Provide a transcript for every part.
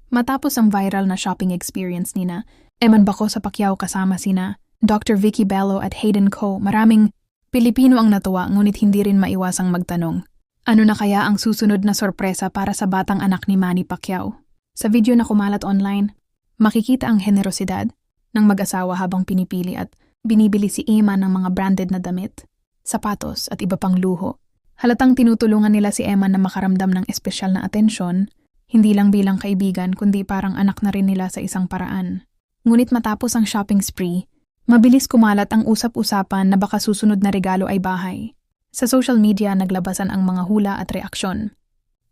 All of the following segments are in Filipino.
Matapos ang viral na shopping experience nina, Eman Baco sa Pacquiao kasama sina Dr. Vicky Bello at Hayden Ko, maraming Pilipino ang natuwa ngunit hindi rin maiwasang magtanong. Ano na kaya ang susunod na sorpresa para sa batang anak ni Manny Pacquiao? Sa video na kumalat online, makikita ang generosidad ng mag-asawa habang pinipili at binibili si Eman ng mga branded na damit, sapatos at iba pang luho. Halatang tinutulungan nila si Eman na makaramdam ng espesyal na atensyon, hindi lang bilang kaibigan kundi parang anak na rin nila sa isang paraan. Ngunit matapos ang shopping spree, mabilis kumalat ang usap-usapan na baka susunod na regalo ay bahay. Sa social media naglabasan ang mga hula at reaksyon.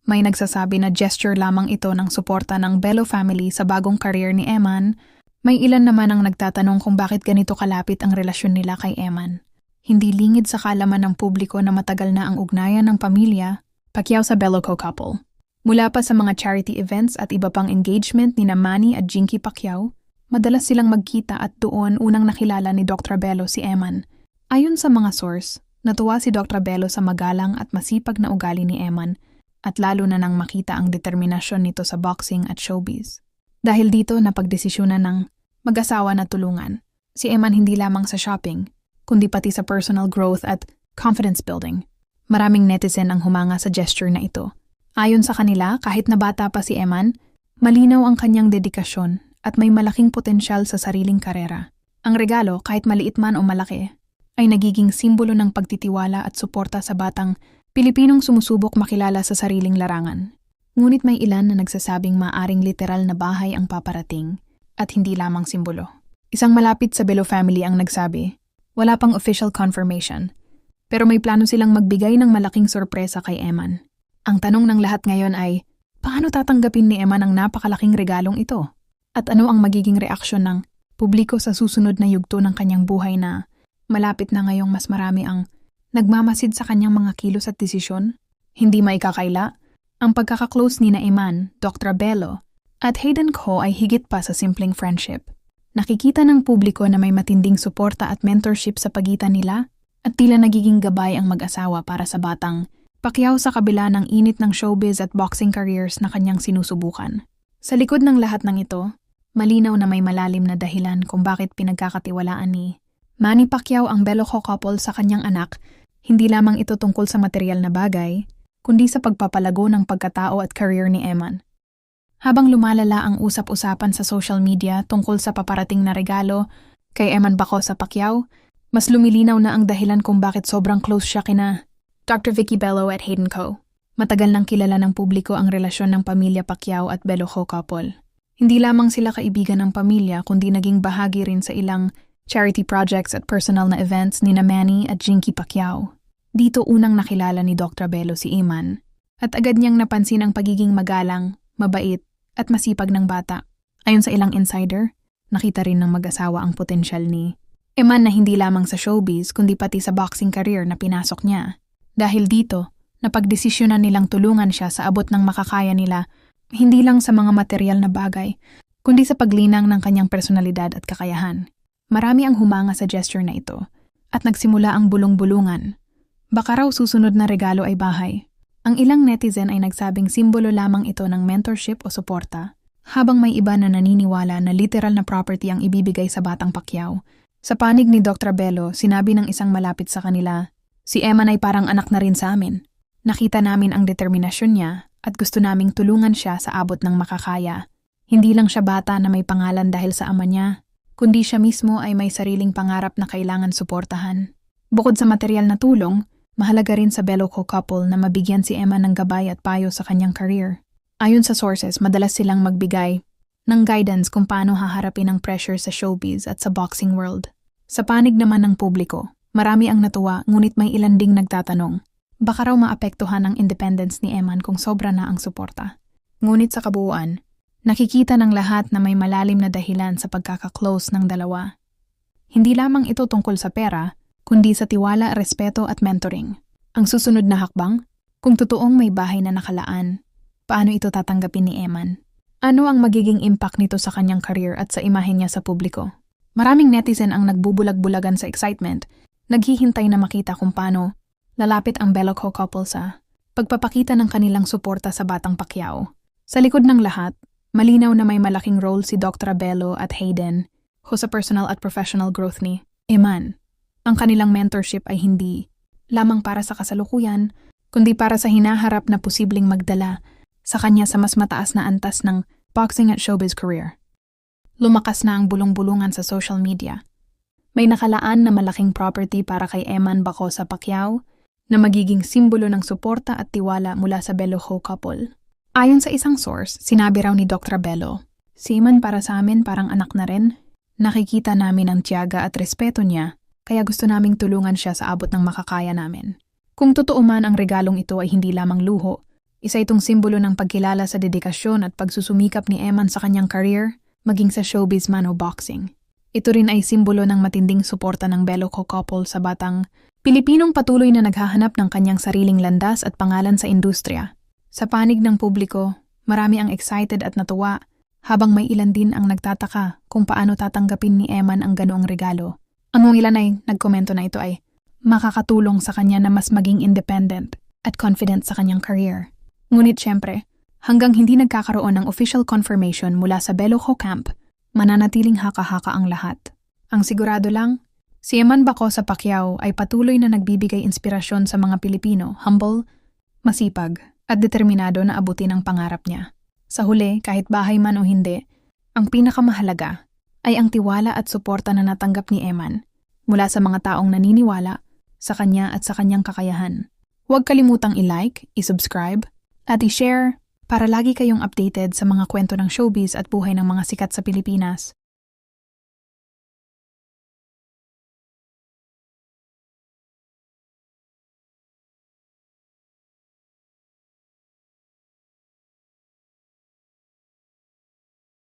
May nagsasabi na gesture lamang ito ng suporta ng Bello family sa bagong career ni Eman. May ilan naman ang nagtatanong kung bakit ganito kalapit ang relasyon nila kay Eman. Hindi lingid sa kaalaman ng publiko na matagal na ang ugnayan ng pamilya Pacquiao sa Bello Co couple. Mula pa sa mga charity events at iba pang engagement ni Manny at Jinky Pacquiao, madalas silang magkita at doon unang nakilala ni Dr. Bello si Eman. Ayon sa mga source, natuwa si Dr. Bello sa magalang at masipag na ugali ni Eman at lalo na nang makita ang determinasyon nito sa boxing at showbiz. Dahil dito napagdesisyonan ng mag-asawa na tulungan si Eman hindi lamang sa shopping, kundi pati sa personal growth at confidence building. Maraming netizen ang humanga sa gesture na ito. Ayon sa kanila, kahit na bata pa si Eman, malinaw ang kanyang dedikasyon at may malaking potensyal sa sariling karera. Ang regalo, kahit maliit man o malaki, ay nagiging simbolo ng pagtitiwala at suporta sa batang Pilipinong sumusubok makilala sa sariling larangan. Ngunit may ilan na nagsasabing maaring literal na bahay ang paparating at hindi lamang simbolo. Isang malapit sa Bello family ang nagsabi, wala pang official confirmation, pero may plano silang magbigay ng malaking sorpresa kay Eman. Ang tanong ng lahat ngayon ay, paano tatanggapin ni Eman ang napakalaking regalong ito? At ano ang magiging reaksyon ng publiko sa susunod na yugto ng kanyang buhay na malapit na ngayong mas marami ang nagmamasid sa kanyang mga kilos at desisyon? Hindi maikakaila, ang pagkakaklose ni na Eman, Dr. Bello, at Hayden Ko ay higit pa sa simpleng friendship. Nakikita ng publiko na may matinding suporta at mentorship sa pagitan nila at tila nagiging gabay ang mag-asawa para sa batang Pacquiao sa kabila ng init ng showbiz at boxing careers na kanyang sinusubukan. Sa likod ng lahat ng ito, malinaw na may malalim na dahilan kung bakit pinagkakatiwalaan ni Manny Pacquiao ang Bello Co couple sa kanyang anak. Hindi lamang ito tungkol sa material na bagay, kundi sa pagpapalago ng pagkatao at career ni Eman. Habang lumalala ang usap-usapan sa social media tungkol sa paparating na regalo kay Eman Baco sa Pacquiao, mas lumilinaw na ang dahilan kung bakit sobrang close siya kina Dr. Vicky Bello at Hayden Co. Matagal nang kilala ng publiko ang relasyon ng pamilya Pacquiao at Bello Co couple. Hindi lamang sila kaibigan ng pamilya kundi naging bahagi rin sa ilang charity projects at personal na events ni Manny at Jinky Pacquiao. Dito unang nakilala ni Dr. Bello si Eman at agad niyang napansin ang pagiging magalang, mabait at masipag ng bata. Ayon sa ilang insider, nakita rin ng mag-asawa ang potensyal ni Eman na hindi lamang sa showbiz kundi pati sa boxing career na pinasok niya. Dahil dito, napagdesisyonan nilang tulungan siya sa abot ng makakaya nila, hindi lang sa mga material na bagay, kundi sa paglinang ng kanyang personalidad at kakayahan. Marami ang humanga sa gesture na ito, at nagsimula ang bulong-bulungan. Baka raw susunod na regalo ay bahay. Ang ilang netizen ay nagsabing simbolo lamang ito ng mentorship o suporta, habang may iba na naniniwala na literal na property ang ibibigay sa batang Pacquiao. Sa panig ni Dr. Bello, sinabi ng isang malapit sa kanila, si Eman ay parang anak na rin sa amin. Nakita namin ang determinasyon niya at gusto naming tulungan siya sa abot ng makakaya. Hindi lang siya bata na may pangalan dahil sa ama niya, kundi siya mismo ay may sariling pangarap na kailangan suportahan. Bukod sa material na tulong, mahalaga rin sa Bello Co couple na mabigyan si Eman ng gabay at payo sa kanyang career. Ayon sa sources, madalas silang magbigay ng guidance kung paano haharapin ang pressure sa showbiz at sa boxing world. Sa panig naman ng publiko, marami ang natuwa ngunit may ilan ding nagtatanong. Baka raw maapektuhan ang independence ni Eman kung sobra na ang suporta. Ngunit sa kabuuan, nakikita ng lahat na may malalim na dahilan sa pagkakaklose ng dalawa. Hindi lamang ito tungkol sa pera, kundi sa tiwala, respeto at mentoring. Ang susunod na hakbang, kung totoong may bahay na nakalaan, paano ito tatanggapin ni Eman? Ano ang magiging impact nito sa kanyang career at sa imahe niya sa publiko? Maraming netizen ang nagbubulag-bulagan sa excitement, naghihintay na makita kung paano lalapit ang Bello Co couple sa pagpapakita ng kanilang suporta sa batang Pacquiao. Sa likod ng lahat, Malinaw na may malaking role si Dr. Bello at Hayden sa personal at professional growth ni Eman. Ang kanilang mentorship ay hindi lamang para sa kasalukuyan, kundi para sa hinaharap na posibleng magdala sa kanya sa mas mataas na antas ng boxing at showbiz career. Lumakas na ang bulong-bulungan sa social media. May nakalaan na malaking property para kay Eman Bacosa Pacquiao na magiging simbolo ng suporta at tiwala mula sa Bello-Ho couple. Ayon sa isang source, sinabi raw ni Dr. Bello, "Si Eman para sa amin parang anak na rin. Nakikita namin ang tiyaga at respeto niya, kaya gusto naming tulungan siya sa abot ng makakaya namin." Kung totoo man ang regalong ito ay hindi lamang luho, isa itong simbolo ng pagkilala sa dedikasyon at pagsusumikap ni Eman sa kanyang career, maging sa showbiz man o boxing. Ito rin ay simbolo ng matinding suporta ng Bello-Ho couple sa batang Pilipinong patuloy na naghahanap ng kanyang sariling landas at pangalan sa industriya. Sa panig ng publiko, marami ang excited at natuwa, habang may ilan din ang nagtataka kung paano tatanggapin ni Eman ang ganoong regalo. Ang ilan ay nagkomento na ito ay makakatulong sa kanya na mas maging independent at confident sa kanyang career. Ngunit syempre, hanggang hindi nagkakaroon ng official confirmation mula sa Bello-Ho camp, mananatiling haka-haka ang lahat. Ang sigurado lang, si Eman Bacosa Pacquiao ay patuloy na nagbibigay inspirasyon sa mga Pilipino, humble, masipag, at determinado na abutin ang pangarap niya. Sa huli, kahit bahay man o hindi, ang pinakamahalaga ay ang tiwala at suporta na natanggap ni Eman mula sa mga taong naniniwala sa kanya at sa kanyang kakayahan. Huwag kalimutang i-like, i-subscribe, at i-share para lagi kayong updated sa mga kwento ng showbiz at buhay ng mga sikat sa Pilipinas.